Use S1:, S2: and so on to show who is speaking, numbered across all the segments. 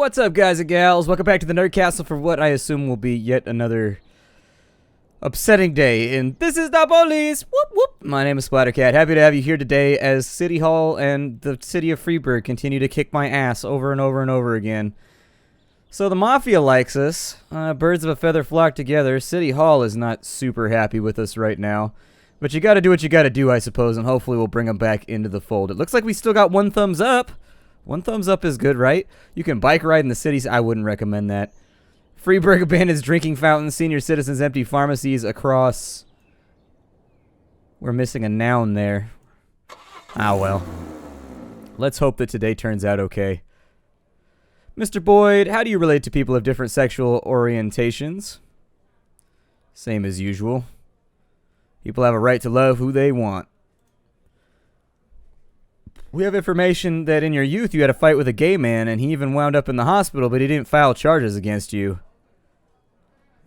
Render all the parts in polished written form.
S1: What's up, guys and gals? Welcome back to the Nerd Castle for what I assume will be yet another upsetting day. And this is the police. Whoop whoop. My name is Splattercat. Happy to have you here today as City Hall and the city of Freeburg continue to kick my ass over and over and over again. So the Mafia likes us. Birds of a feather flock together. City Hall is not super happy with us right now. But you gotta do what you gotta do, I suppose, and hopefully we'll bring them back into the fold. It looks like we still got one thumbs up. One thumbs up is good, right? You can bike ride in the cities. I wouldn't recommend that. Freeburg abandons drinking fountains. Senior citizens empty pharmacies across... We're missing a noun there. Ah, well. Let's hope that today turns out okay. Mr. Boyd, how do you relate to people of different sexual orientations? Same as usual. People have a right to love who they want. We have information that in your youth you had a fight with a gay man and he even wound up in the hospital, but he didn't file charges against you.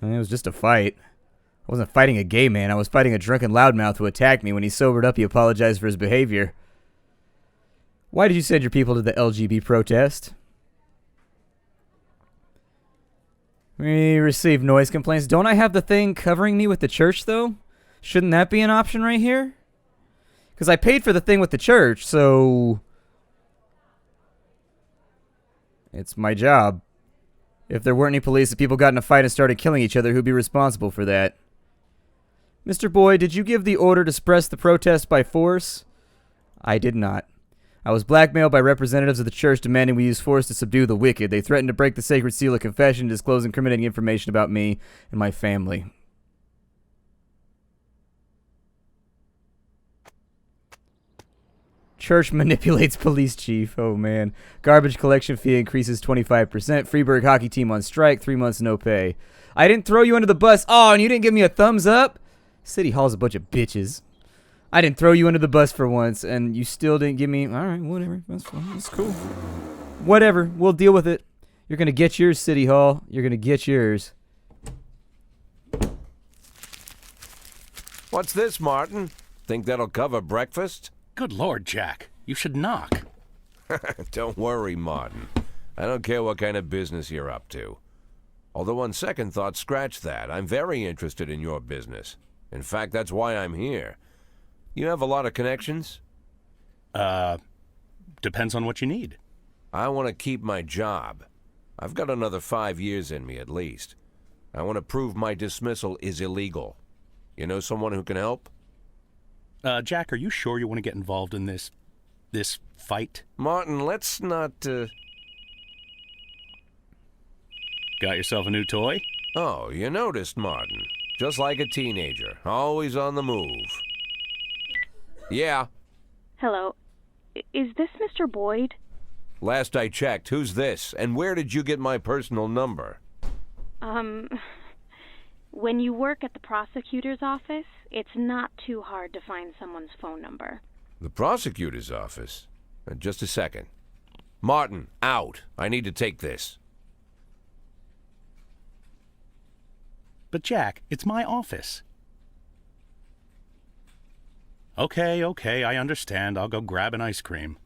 S1: It was just a fight. I wasn't fighting a gay man. I was fighting a drunken loudmouth who attacked me. When he sobered up, he apologized for his behavior. Why did you send your people to the LGB protest? We received noise complaints. Don't I have the thing covering me with the church, though? Shouldn't that be an option right here? Because I paid for the thing with the church, so... It's my job. If there weren't any police, if people got in a fight and started killing each other, who'd be responsible for that? Mr. Boyd, did you give the order to suppress the protest by force? I did not. I was blackmailed by representatives of the church demanding we use force to subdue the wicked. They threatened to break the sacred seal of confession and disclose incriminating information about me and my family. Church manipulates police chief. Oh, man. Garbage collection fee increases 25%. Freeburg hockey team on strike. 3 months no pay. I didn't throw you under the bus. Oh, and you didn't give me a thumbs up? City Hall's a bunch of bitches. I didn't throw you under the bus for once, and you still didn't give me... All right, whatever. That's fine. That's cool. Whatever. We'll deal with it. You're going to get yours, City Hall. You're going to get yours.
S2: What's this, Martin? Think that'll cover breakfast?
S3: Good Lord, Jack. You should knock.
S2: Don't worry, Martin. I don't care what kind of business you're up to. Although on second thought, scratch that. I'm very interested in your business. In fact, that's why I'm here. You have a lot of connections?
S3: Depends on what you need.
S2: I want to keep my job. I've got another 5 years in me at least. I want to prove my dismissal is illegal. You know someone who can help?
S3: Jack, are you sure you want to get involved in this fight?
S2: Martin, let's not,
S3: Got yourself a new toy?
S2: Oh, you noticed, Martin. Just like a teenager, always on the move. Yeah.
S4: Hello. Is this Mr. Boyd?
S2: Last I checked, who's this? And where did you get my personal number?
S4: When you work at the prosecutor's office, it's not too hard to find someone's phone number.
S2: The prosecutor's office? Just a second. Martin, out. I need to take this.
S3: But Jack, it's my office. Okay, I understand. I'll go grab an ice cream.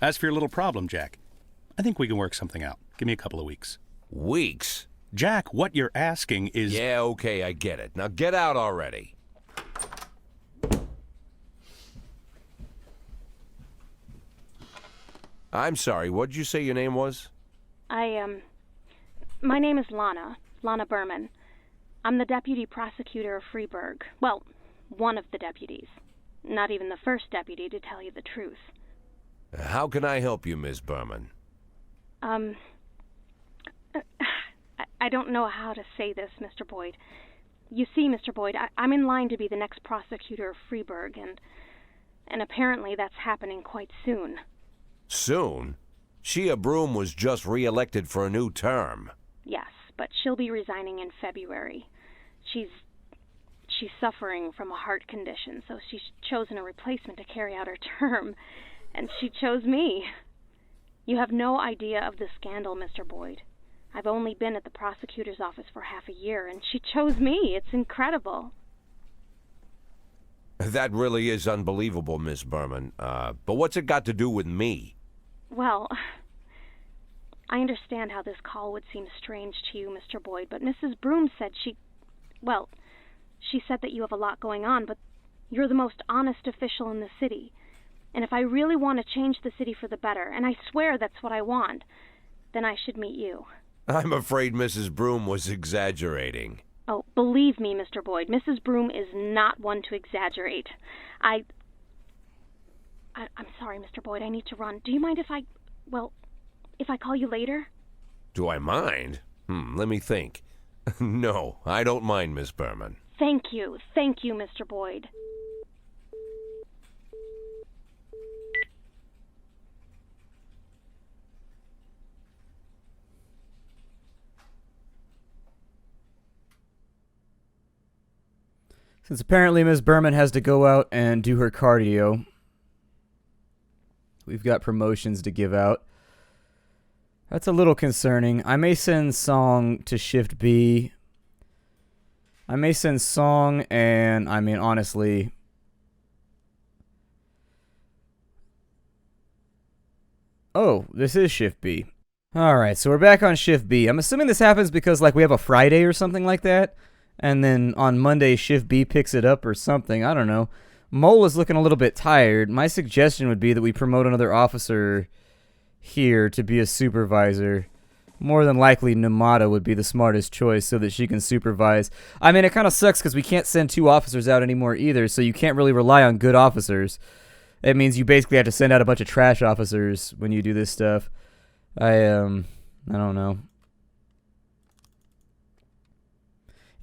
S3: As for your little problem, Jack, I think we can work something out. Give me a couple of weeks.
S2: Weeks?
S3: Jack, what you're asking is...
S2: Yeah, okay, I get it. Now get out already. I'm sorry, what did you say your name was?
S4: My name is Lana Berman. I'm the deputy prosecutor of Freeburg. Well, one of the deputies. Not even the first deputy, to tell you the truth.
S2: How can I help you, Miss Berman?
S4: I don't know how to say this, Mr. Boyd. You see, Mr. Boyd, I'm in line to be the next prosecutor of Freeburg, and apparently that's happening quite soon.
S2: Soon? Shia Broom was just re-elected for a new term.
S4: Yes, but she'll be resigning in February. She's suffering from a heart condition, so she's chosen a replacement to carry out her term, and she chose me. You have no idea of the scandal, Mr. Boyd. I've only been at the prosecutor's office for half a year, and she chose me. It's incredible.
S2: That really is unbelievable, Miss Berman. But what's it got to do with me?
S4: Well, I understand how this call would seem strange to you, Mr. Boyd, but Mrs. Broom said well, she said that you have a lot going on, but you're the most honest official in the city. And if I really want to change the city for the better, and I swear that's what I want, then I should meet you.
S2: I'm afraid Mrs. Broom was exaggerating.
S4: Oh, believe me, Mr. Boyd, Mrs. Broom is not one to exaggerate. I'm sorry, Mr. Boyd, I need to run. Do you mind if I call you later?
S2: Do I mind? Let me think. No, I don't mind, Miss Berman.
S4: Thank you, Mr. Boyd.
S1: Since apparently Ms. Berman has to go out and do her cardio, we've got promotions to give out. That's a little concerning. I may send Song to Shift B. I may send Song and, honestly, oh, this is Shift B. Alright, so we're back on Shift B. I'm assuming this happens because, we have a Friday or something like that. And then on Monday, Shift B picks it up or something. I don't know. Mole is looking a little bit tired. My suggestion would be that we promote another officer here to be a supervisor. More than likely, Namada would be the smartest choice so that she can supervise. It kind of sucks because we can't send 2 officers out anymore either, so you can't really rely on good officers. It means you basically have to send out a bunch of trash officers when you do this stuff. I don't know.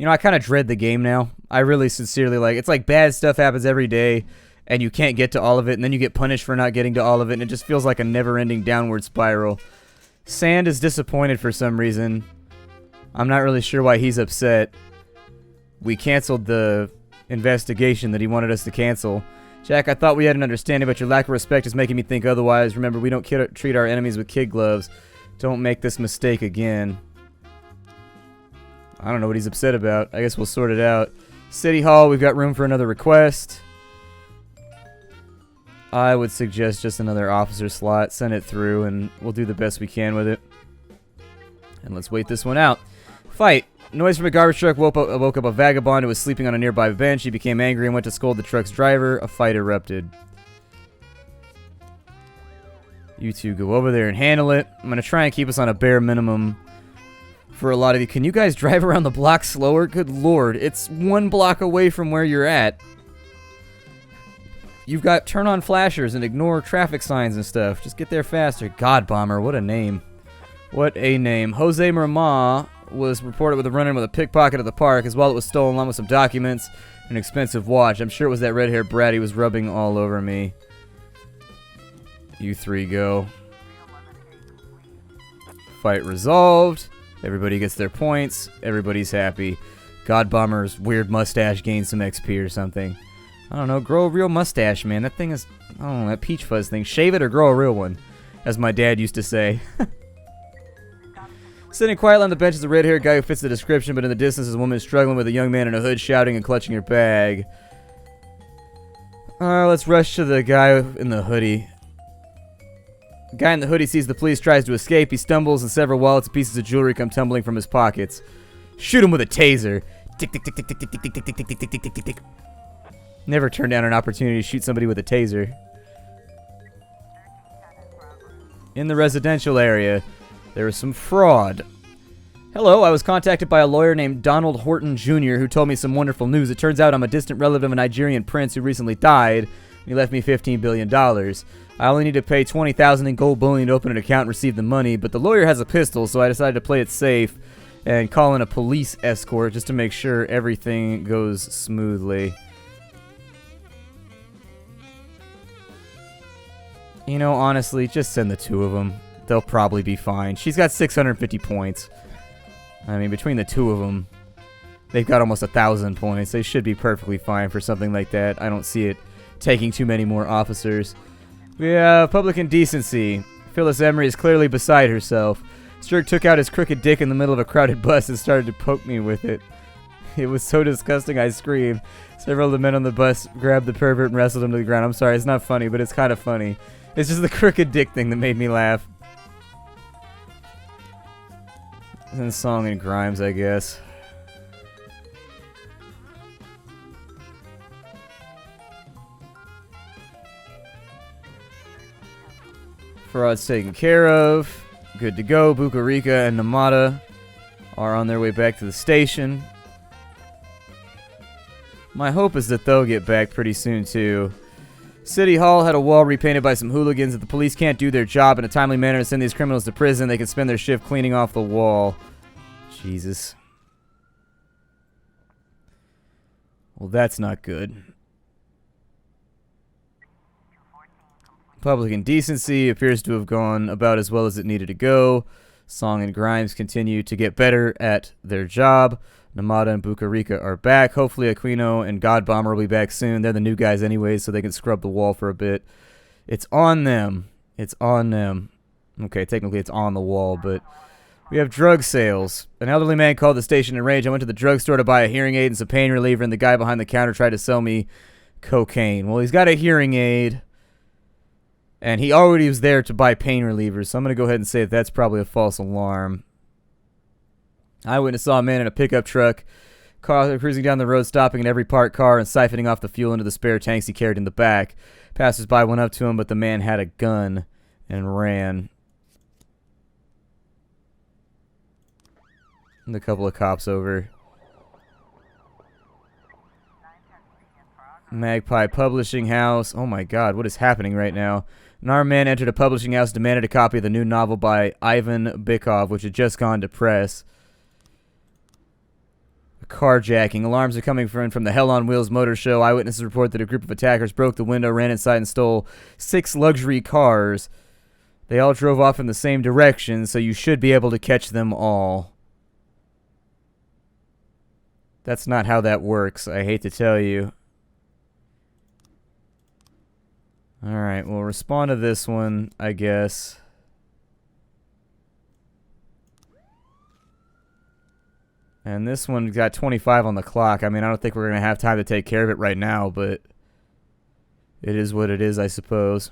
S1: I kind of dread the game now. I really sincerely it's like bad stuff happens every day, and you can't get to all of it, and then you get punished for not getting to all of it, and it just feels like a never-ending downward spiral. Sand is disappointed for some reason. I'm not really sure why he's upset. We canceled the investigation that he wanted us to cancel. Jack, I thought we had an understanding, but your lack of respect is making me think otherwise. Remember, we don't treat our enemies with kid gloves. Don't make this mistake again. I don't know what he's upset about. I guess we'll sort it out. City Hall, we've got room for another request. I would suggest just another officer slot. Send it through, and we'll do the best we can with it. And let's wait this one out. Fight. Noise from a garbage truck woke up a vagabond who was sleeping on a nearby bench. He became angry and went to scold the truck's driver. A fight erupted. You two go over there and handle it. I'm going to try and keep us on a bare minimum for a lot of you. Can you guys drive around the block slower? Good lord. It's 1 block away from where you're at. You've got turn on flashers and ignore traffic signs and stuff. Just get there faster. God Bomber, what a name. What a name. Jose Murma was reported with a run-in with a pickpocket at the park. His wallet was stolen along with some documents and an expensive watch. I'm sure it was that red-haired brat he was rubbing all over me. You 3 go. Fight resolved. Everybody gets their points. Everybody's happy. God Bomber's weird mustache gained some XP or something. I don't know. Grow a real mustache, man. That thing is... I don't know. That peach fuzz thing. Shave it or grow a real one. As my dad used to say. Sitting quietly on the bench is a red-haired guy who fits the description, but in the distance is a woman struggling with a young man in a hood shouting and clutching her bag. Let's rush to the guy in the hoodie. The guy in the hoodie sees the police, tries to escape. He stumbles, and several wallets and pieces of jewelry come tumbling from his pockets. Shoot him with a taser. Tick, tick, tick, tick, tick, tick, tick, tick, tick, tick, tick, tick, tick, tick. Never turn down an opportunity to shoot somebody with a taser. In the residential area, there was some fraud. Hello, I was contacted by a lawyer named Donald Horton Jr. who told me some wonderful news. It turns out I'm a distant relative of a Nigerian prince who recently died. He left me $15 billion. I only need to pay $20,000 in gold bullion to open an account and receive the money, but the lawyer has a pistol, so I decided to play it safe and call in a police escort just to make sure everything goes smoothly. You know, honestly, just send the 2 of them. They'll probably be fine. She's got 650 points. I mean, between the 2 of them, they've got almost 1,000 points. They should be perfectly fine for something like that. I don't see it taking too many more officers. We have public indecency. Phyllis Emery is clearly beside herself. Sturk took out his crooked dick in the middle of a crowded bus and started to poke me with it. It was so disgusting I screamed. Several of the men on the bus grabbed the pervert and wrestled him to the ground. I'm sorry, it's not funny, but it's kind of funny. It's just the crooked dick thing that made me laugh. Then Song and Grimes, I guess. Fraud's taken care of. Good to go. Bucarica and Namada are on their way back to the station. My hope is that they'll get back pretty soon, too. City Hall had a wall repainted by some hooligans. If the police can't do their job in a timely manner to send these criminals to prison, they can spend their shift cleaning off the wall. Jesus. Well, that's not good. Public indecency appears to have gone about as well as it needed to go. Song and Grimes continue to get better at their job. Namada and Bucarica are back. Hopefully Aquino and Godbomber will be back soon. They're the new guys anyways, so they can scrub the wall for a bit. It's on them. It's on them. Okay, technically it's on the wall, but we have drug sales. An elderly man called the station in rage. I went to the drugstore to buy a hearing aid and some pain reliever, and the guy behind the counter tried to sell me cocaine. Well, he's got a hearing aid, and he already was there to buy pain relievers, so I'm going to go ahead and say that that's probably a false alarm. Eyewitness saw a man in a pickup truck cruising down the road, stopping in every parked car and siphoning off the fuel into the spare tanks he carried in the back. Passers-by went up to him, but the man had a gun and ran. And a couple of cops over. Magpie Publishing House. Oh my god, what is happening right now? An armed man entered a publishing house, demanded a copy of the new novel by Ivan Bykov, which had just gone to press. Carjacking. Alarms are coming from the Hell on Wheels motor show. Eyewitnesses report that a group of attackers broke the window, ran inside, and stole 6 luxury cars. They all drove off in the same direction, so you should be able to catch them all. That's not how that works, I hate to tell you. Alright, we'll respond to this one, I guess. And this one got 25 on the clock. I mean, I don't think we're going to have time to take care of it right now, but it is what it is, I suppose.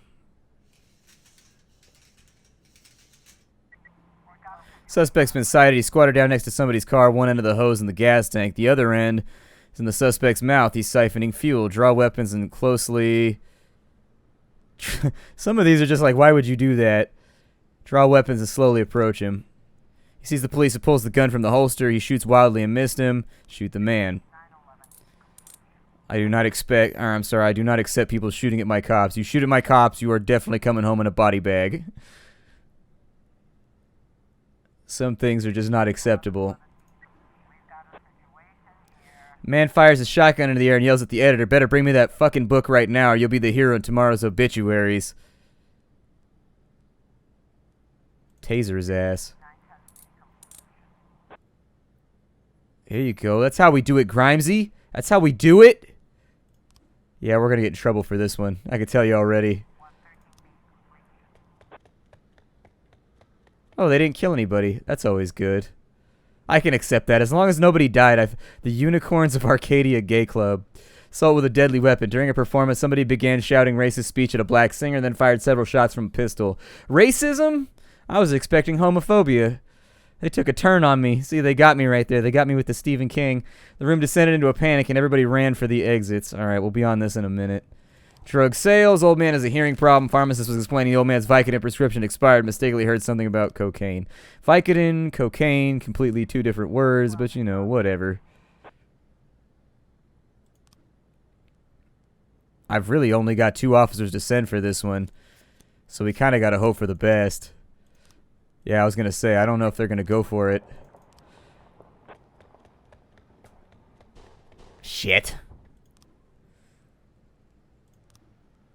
S1: Suspect's been sighted. He squatted down next to somebody's car, one end of the hose in the gas tank. The other end is in the suspect's mouth. He's siphoning fuel. Draw weapons and closely... Some of these are just like, why would you do that? Draw weapons and slowly approach him. He sees the police and pulls the gun from the holster. He shoots wildly and missed him. Shoot the man. I do not accept people shooting at my cops. You shoot at my cops, you are definitely coming home in a body bag. Some things are just not acceptable. Man fires a shotgun into the air and yells at the editor, "Better bring me that fucking book right now or you'll be the hero in tomorrow's obituaries." Taser his ass. Here you go. That's how we do it, Grimesy. That's how we do it. Yeah, we're going to get in trouble for this one. I can tell you already. Oh, they didn't kill anybody. That's always good. I can accept that. As long as nobody died. The Unicorns of Arcadia Gay Club. Assault with a deadly weapon. During a performance, somebody began shouting racist speech at a black singer and then fired several shots from a pistol. Racism? I was expecting homophobia. They took a turn on me. See, they got me right there. They got me with the Stephen King. The room descended into a panic and everybody ran for the exits. Alright, we'll be on this in a minute. Drug sales. Old man has a hearing problem. Pharmacist was explaining the old man's Vicodin prescription expired. Mistakenly heard something about cocaine. Vicodin, cocaine, completely two different words, but you know, whatever. I've really only got 2 officers to send for this one, so we kind of got to hope for the best. Yeah, I was going to say, I don't know if they're going to go for it. Shit.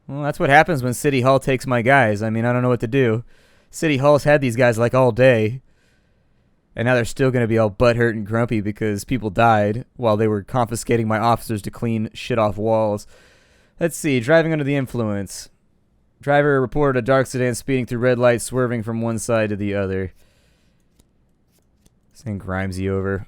S1: Well, that's what happens when City Hall takes my guys. I mean, I don't know what to do. City Hall's had these guys like all day. And now they're still going to be all butthurt and grumpy because people died while they were confiscating my officers to clean shit off walls. Let's see. Driving under the influence. Driver reported a dark sedan speeding through red lights, swerving from one side to the other. Send Grimesy over.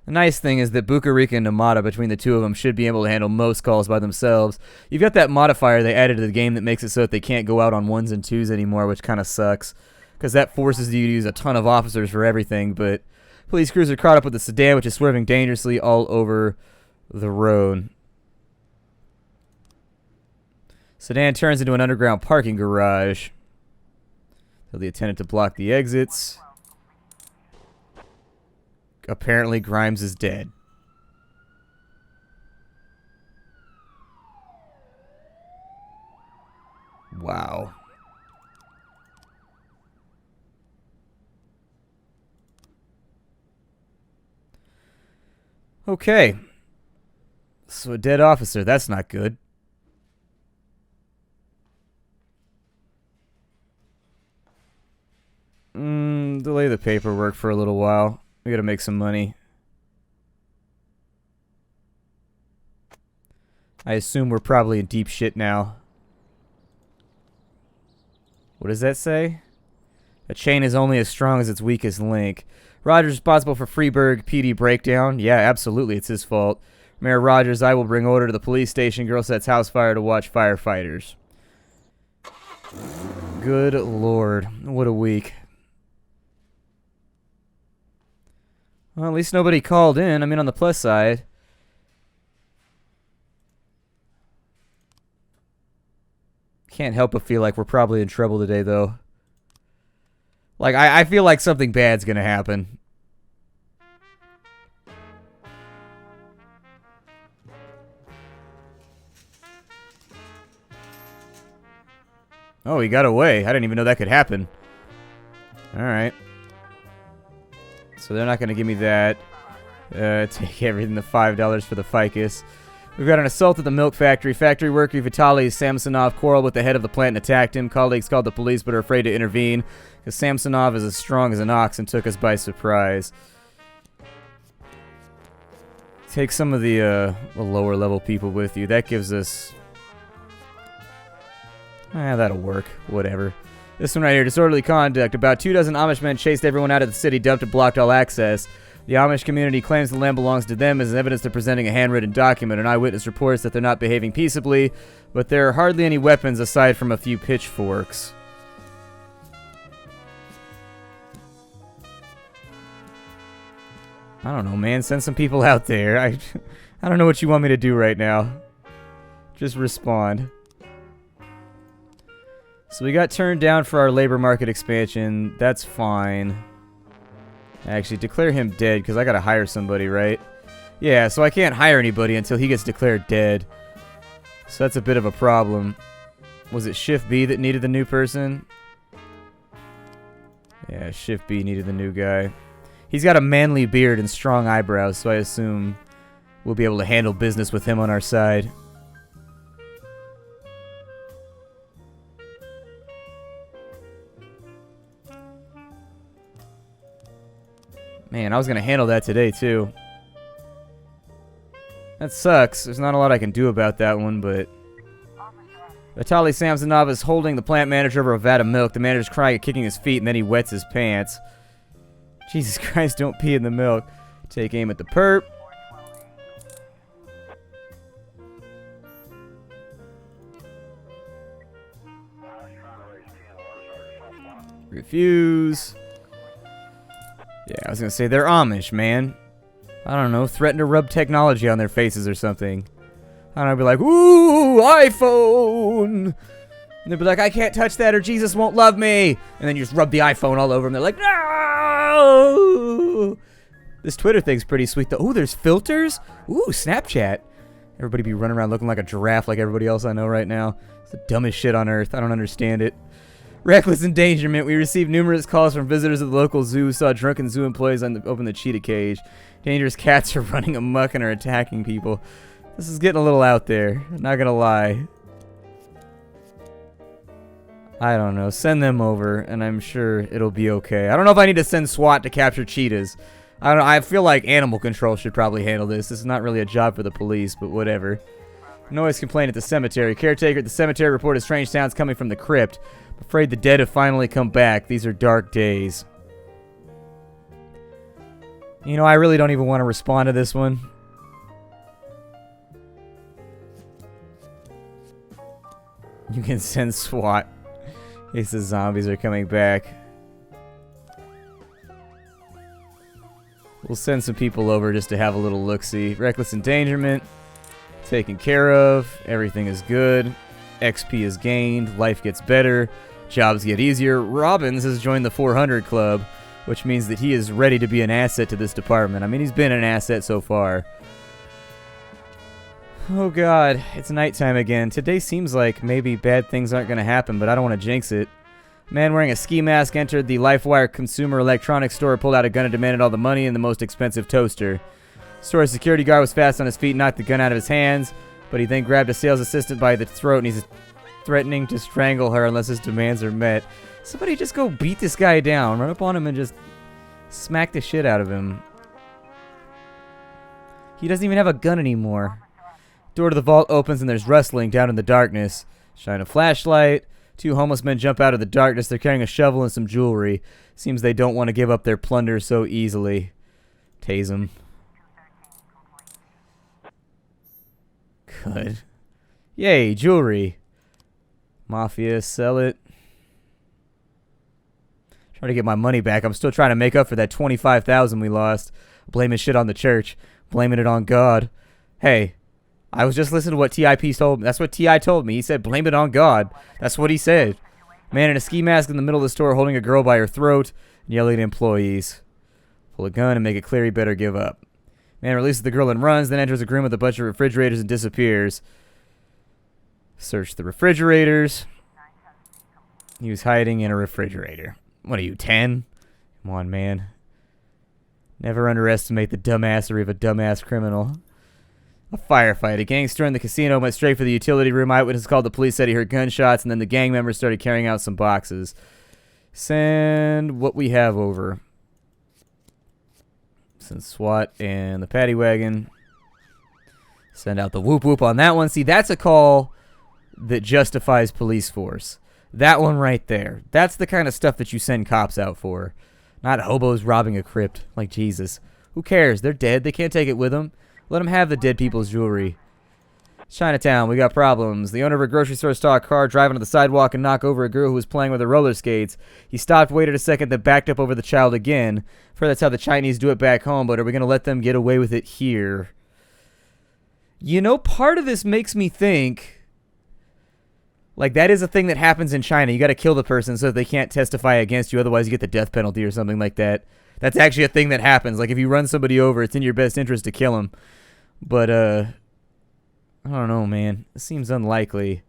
S1: The nice thing is that Bucarica and Namada, between the two of them, should be able to handle most calls by themselves. You've got that modifier they added to the game that makes it so that they can't go out on 1s and 2s anymore, which kind of sucks, because that forces you to use a ton of officers for everything. But police crews are caught up with the sedan, which is swerving dangerously all over the road. Sedan turns into an underground parking garage. Tell the attendant to block the exits. Apparently, Grimes is dead. Wow. Okay. So a dead officer, that's not good. Delay the paperwork for a little while. We gotta make some money. I assume we're probably in deep shit now. What does that say? A chain is only as strong as its weakest link. Rogers responsible for Freeburg PD breakdown? Yeah, absolutely, it's his fault. Mayor Rogers, I will bring order to the police station. Girl sets house fire to watch firefighters. Good lord, what a week. Well, at least nobody called in. I mean, on the plus side. Can't help but feel like we're probably in trouble today, though. Like, I feel like something bad's gonna happen. Oh, he got away. I didn't even know that could happen. Alright. So they're not going to give me that. Take everything, the $5 for the ficus. We've got an assault at the milk factory. Factory worker Vitaly Samsonov quarreled with the head of the plant and attacked him. Colleagues called the police but are afraid to intervene because Samsonov is as strong as an ox and took us by surprise. Take some of the lower level people with you. That gives us... that'll work. Whatever. This one right here, disorderly conduct. About 24 Amish men chased everyone out of the city, dumped and blocked all access. The Amish community claims the land belongs to them as evidence they're presenting a handwritten document. An eyewitness reports that they're not behaving peaceably, but there are hardly any weapons aside from a few pitchforks. I don't know, man. Send some people out there. I don't know what you want me to do right now. Just respond. So we got turned down for our labor market expansion. That's fine. Actually, declare him dead because I gotta hire somebody, right? Yeah, so I can't hire anybody until he gets declared dead. So that's a bit of a problem. Was it Shift B that needed the new person? Yeah, Shift B needed the new guy. He's got a manly beard and strong eyebrows, so I assume we'll be able to handle business with him on our side. Man, I was going to handle that today, too. That sucks. There's not a lot I can do about that one, but... Vitaly Samsonov is holding the plant manager over a vat of milk. The manager's crying and kicking his feet, and then he wets his pants. Jesus Christ, don't pee in the milk. Take aim at the perp. Refuse. Yeah, I was gonna say, they're Amish, man. I don't know, threaten to rub technology on their faces or something. I don't know, be like, ooh, iPhone! And they'll be like, I can't touch that or Jesus won't love me! And then you just rub the iPhone all over them. They're like, no! This Twitter thing's pretty sweet, though. Ooh, there's filters? Ooh, Snapchat. Everybody be running around looking like a giraffe like everybody else I know right now. It's the dumbest shit on earth. I don't understand it. Reckless endangerment. We received numerous calls from visitors of the local zoo who saw drunken zoo employees open the cheetah cage. Dangerous cats are running amok and are attacking people. This is getting a little out there. I'm not gonna lie. I don't know. Send them over, and I'm sure it'll be okay. I don't know if I need to send SWAT to capture cheetahs. I don't know. I feel like animal control should probably handle this. This is not really a job for the police, but whatever. Noise complaint at the cemetery. Caretaker at the cemetery reported strange sounds coming from the crypt. Afraid the dead have finally come back. These are dark days. You know, I really don't even want to respond to this one. You can send SWAT in case the zombies are coming back. We'll send some people over just to have a little look-see. Reckless endangerment. Taken care of. Everything is good. XP is gained. Life gets better. Jobs get easier. Robbins has joined the 400 Club, which means that he is ready to be an asset to this department. I mean, he's been an asset so far. Oh god, it's nighttime again. Today seems like maybe bad things aren't going to happen, but I don't want to jinx it. Man wearing a ski mask entered the LifeWire consumer electronics store, pulled out a gun and demanded all the money and the most expensive toaster. Store's security guard was fast on his feet, knocked the gun out of his hands, but he then grabbed a sales assistant by the throat and he's threatening to strangle her unless his demands are met. Somebody just go beat this guy down, run up on him and just smack the shit out of him. He doesn't even have a gun anymore. Door to the vault opens and there's rustling down in the darkness. Shine a flashlight. Two homeless men jump out of the darkness. They're carrying a shovel and some jewelry. Seems they don't want to give up their plunder so easily. Tase them. Good. Yay, jewelry. Mafia, sell it. Trying to get my money back. I'm still trying to make up for that $25,000 we lost. Blaming shit on the church. Blaming it on God. Hey, I was just listening to what TIP told me. That's what T.I. told me. He said, blame it on God. That's what he said. Man in a ski mask in the middle of the store holding a girl by her throat and yelling at employees. Pull a gun and make it clear he better give up. Man releases the girl and runs, then enters a room with a bunch of refrigerators and disappears. Search the refrigerators. He was hiding in a refrigerator. What are you, 10? Come on, man. Never underestimate the dumbassery of a dumbass criminal. A firefight. A gangster in the casino went straight for the utility room. Eyewitness called the police, said he heard gunshots, and then the gang members started carrying out some boxes. Send what we have over. Send SWAT and the paddy wagon. Send out the whoop whoop on that one. See, that's a call that justifies police force. That one right there. That's the kind of stuff that you send cops out for. Not hobos robbing a crypt. Like, Jesus. Who cares? They're dead. They can't take it with them. Let them have the dead people's jewelry. Chinatown, we got problems. The owner of a grocery store saw a car drive onto the sidewalk and knock over a girl who was playing with her roller skates. He stopped, waited a second, then backed up over the child again. For that's how the Chinese do it back home, but are we going to let them get away with it here? You know, part of this makes me think, like, that is a thing that happens in China. You got to kill the person so that they can't testify against you, otherwise you get the death penalty or something like that. That's actually a thing that happens. Like, if you run somebody over, it's in your best interest to kill them. But, I don't know, man. It seems unlikely.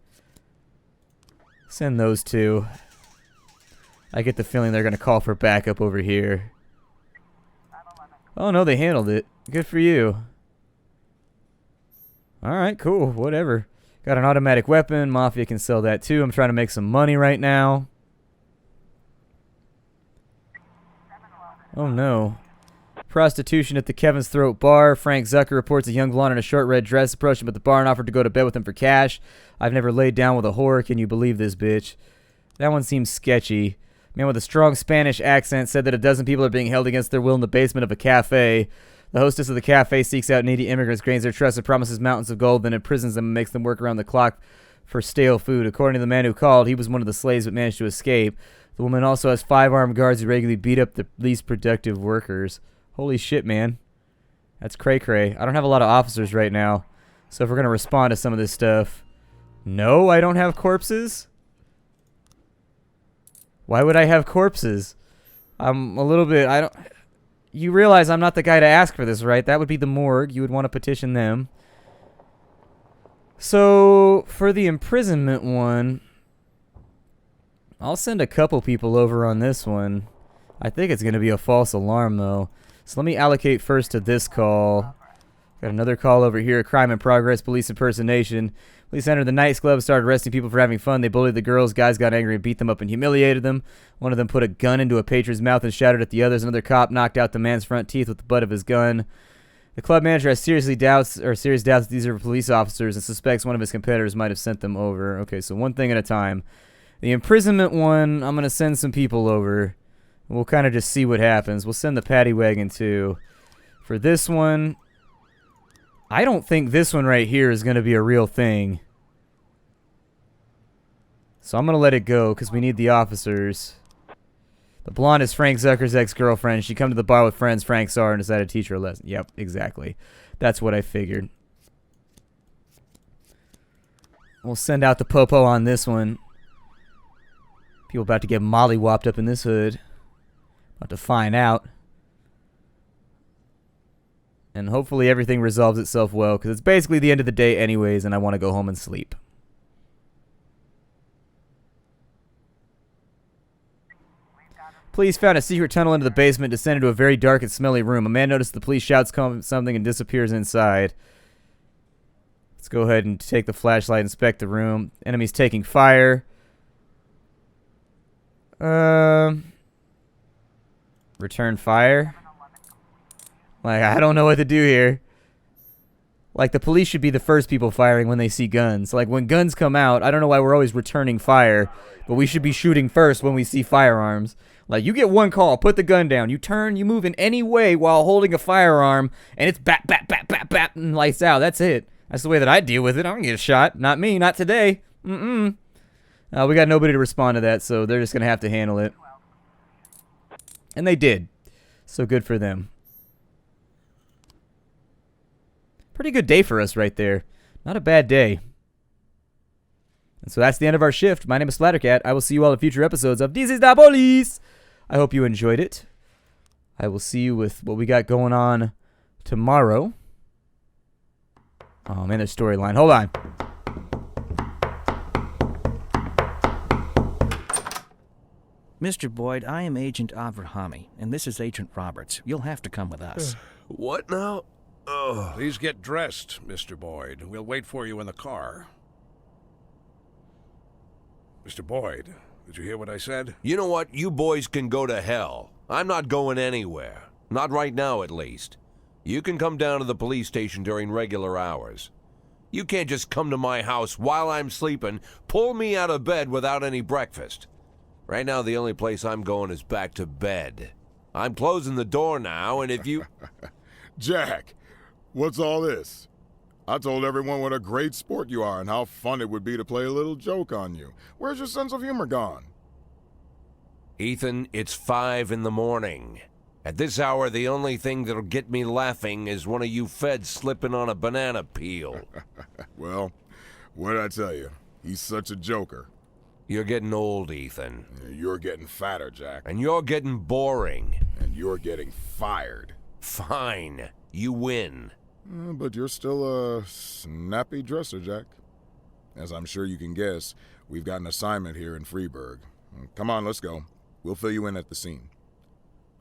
S1: Send those two. I get the feeling they're going to call for backup over here. Oh, no, they handled it. Good for you. Alright, cool. Whatever. Got an automatic weapon. Mafia can sell that, too. I'm trying to make some money right now. Oh, no. Prostitution at the Kevin's Throat bar. Frank Zucker reports a young blonde in a short red dress approached him at the bar and offered to go to bed with him for cash. I've never laid down with a whore. Can you believe this, bitch? That one seems sketchy. Man with a strong Spanish accent said that a dozen people are being held against their will in the basement of a cafe. The hostess of the cafe seeks out needy immigrants, gains their trust, and promises mountains of gold, then imprisons them and makes them work around the clock for stale food. According to the man who called, he was one of the slaves but managed to escape. The woman also has 5 armed guards who regularly beat up the least productive workers. Holy shit, man. That's cray-cray. I don't have a lot of officers right now. So if we're going to respond to some of this stuff... No, I don't have corpses? Why would I have corpses? I'm a little bit... I don't... You realize I'm not the guy to ask for this, right? That would be the morgue. You would want to petition them. So, for the imprisonment one... I'll send a couple people over on this one. I think it's going to be a false alarm, though. So let me allocate first to this call. Got another call over here. Crime in progress. Police impersonation. Police entered the nightclub, started arresting people for having fun. They bullied the girls. Guys got angry and beat them up and humiliated them. One of them put a gun into a patron's mouth and shouted at the others. Another cop knocked out the man's front teeth with the butt of his gun. The club manager has serious doubts that these are police officers and suspects one of his competitors might have sent them over. Okay, so one thing at a time. The imprisonment one, I'm going to send some people over. We'll kind of just see what happens. We'll send the paddy wagon too. For this one, I don't think this one right here is going to be a real thing. So I'm going to let it go because we need the officers. The blonde is Frank Zucker's ex-girlfriend. She come to the bar with friends Frank saw her and decided to teach her a lesson. Yep, exactly. That's what I figured. We'll send out the popo on this one. People about to get molly-whopped up in this hood. About to find out. And hopefully everything resolves itself well, because it's basically the end of the day anyways, and I want to go home and sleep. Police found a secret tunnel into the basement, descended to a very dark and smelly room. A man noticed the police shouts something and disappears inside. Let's go ahead and take the flashlight, inspect the room. Enemies taking fire. Return fire. Like, I don't know what to do here. Like, the police should be the first people firing when they see guns. Like, when guns come out, I don't know why we're always returning fire, but we should be shooting first when we see firearms. Like, you get one call, put the gun down. You turn, you move in any way while holding a firearm, and it's bap, bap, bap, bap, bap, and lights out. That's it. That's the way that I deal with it. I don't get a shot. Not me. Not today. We got nobody to respond to that, so they're just going to have to handle it. And they did. So good for them. Pretty good day for us right there. Not a bad day. And so that's the end of our shift. My name is Splattercat. I will see you all in future episodes of This is the Police. I hope you enjoyed it. I will see you with what we got going on tomorrow. Oh, man, there's storyline. Hold on.
S5: Mr. Boyd, I am Agent Avrahami, and this is Agent Roberts. You'll have to come with us.
S2: What now? Oh,
S6: Please get dressed, Mr. Boyd. We'll wait for you in the car. Mr. Boyd, did you hear what I said?
S2: you know what? You boys can go to hell. I'm not going anywhere. Not right now, at least. You can come down to the police station during regular hours. You can't just come to my house while I'm sleeping, pull me out of bed without any breakfast. Right now, the only place I'm going is back to bed. I'm closing the door now, and if you...
S7: Jack, what's all this? I told everyone what a great sport you are and how fun it would be to play a little joke on you. Where's your sense of humor gone?
S2: Ethan, it's 5 in the morning. At this hour, the only thing that'll get me laughing is one of you feds slipping on a banana peel.
S7: Well, what'd I tell you? He's such a joker.
S2: You're getting old, Ethan.
S7: You're getting fatter, Jack.
S2: And you're getting boring.
S7: And you're getting fired.
S2: Fine. You win.
S7: But you're still a snappy dresser, Jack. As I'm sure you can guess, we've got an assignment here in Freeburg. Come on, let's go. We'll fill you in at the scene.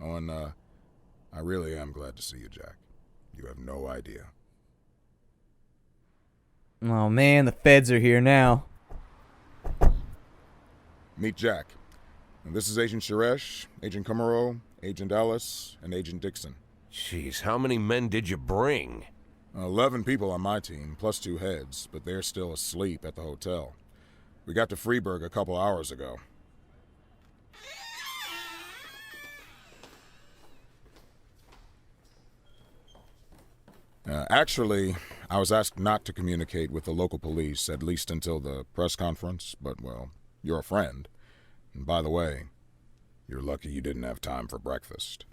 S7: Oh, and I really am glad to see you, Jack. You have no idea.
S1: Oh, man, the feds are here now.
S7: Meet Jack. And this is Agent Suresh, Agent Kumaro, Agent Ellis, and Agent Dixon.
S2: Jeez, how many men did you bring?
S7: 11 people on my team, plus 2 heads, but they're still asleep at the hotel. We got to Freeburg a couple hours ago. Actually, I was asked not to communicate with the local police, at least until the press conference, but, well, you're a friend. And by the way, you're lucky you didn't have time for breakfast.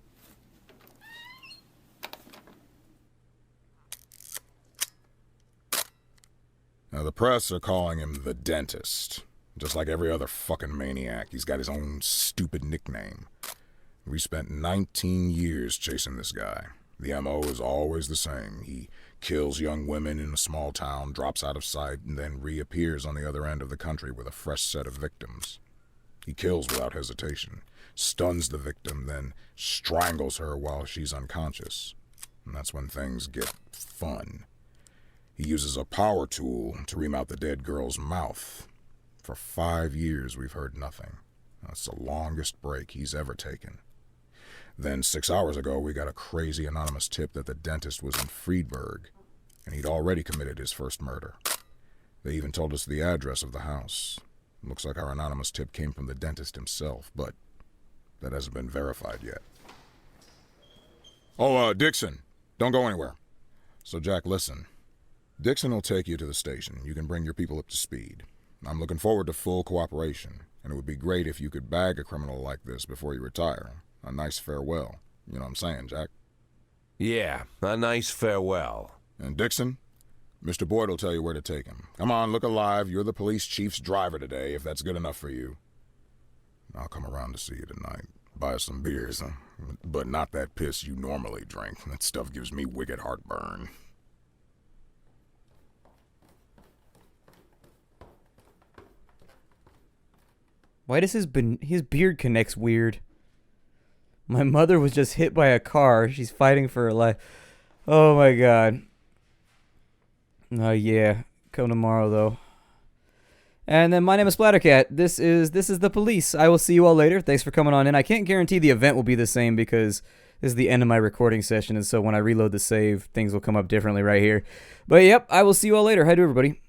S7: Now, the press are calling him the Dentist. Just like every other fucking maniac, he's got his own stupid nickname. We spent 19 years chasing this guy. The MO is always the same. He kills young women in a small town, drops out of sight, and then reappears on the other end of the country with a fresh set of victims. He kills without hesitation, stuns the victim, then strangles her while she's unconscious. And that's when things get fun. He uses a power tool to ream out the dead girl's mouth. For 5 years, we've heard nothing. That's the longest break he's ever taken. Then 6 hours ago, we got a crazy anonymous tip that the dentist was in Freeburg, and he'd already committed his first murder. They even told us the address of the house. Looks like our anonymous tip came from the dentist himself, but that hasn't been verified yet. Oh, Dixon, Don't go anywhere. So, Jack, listen. Dixon will take you to the station. You can bring your people up to speed. I'm looking forward to full cooperation, and it would be great if you could bag a criminal like this before you retire. A nice farewell. You know what I'm saying, Jack?
S2: Yeah, a nice farewell.
S7: And Dixon, Mr. Boyd will tell you where to take him. Come on, look alive. You're the police chief's driver today, if that's good enough for you. I'll come around to see you tonight. Buy us some beers, huh? But not that piss you normally drink. That stuff gives me wicked heartburn.
S1: Why does his beard connects weird? My mother was just hit by a car. She's fighting for her life. Oh my god. Oh yeah. Come tomorrow though. And then my name is Splattercat. This is the police. I will see you all later. Thanks for coming on in. I can't guarantee the event will be the same because this is the end of my recording session, and so when I reload the save, things will come up differently right here. But yep, I will see you all later. Hi to everybody.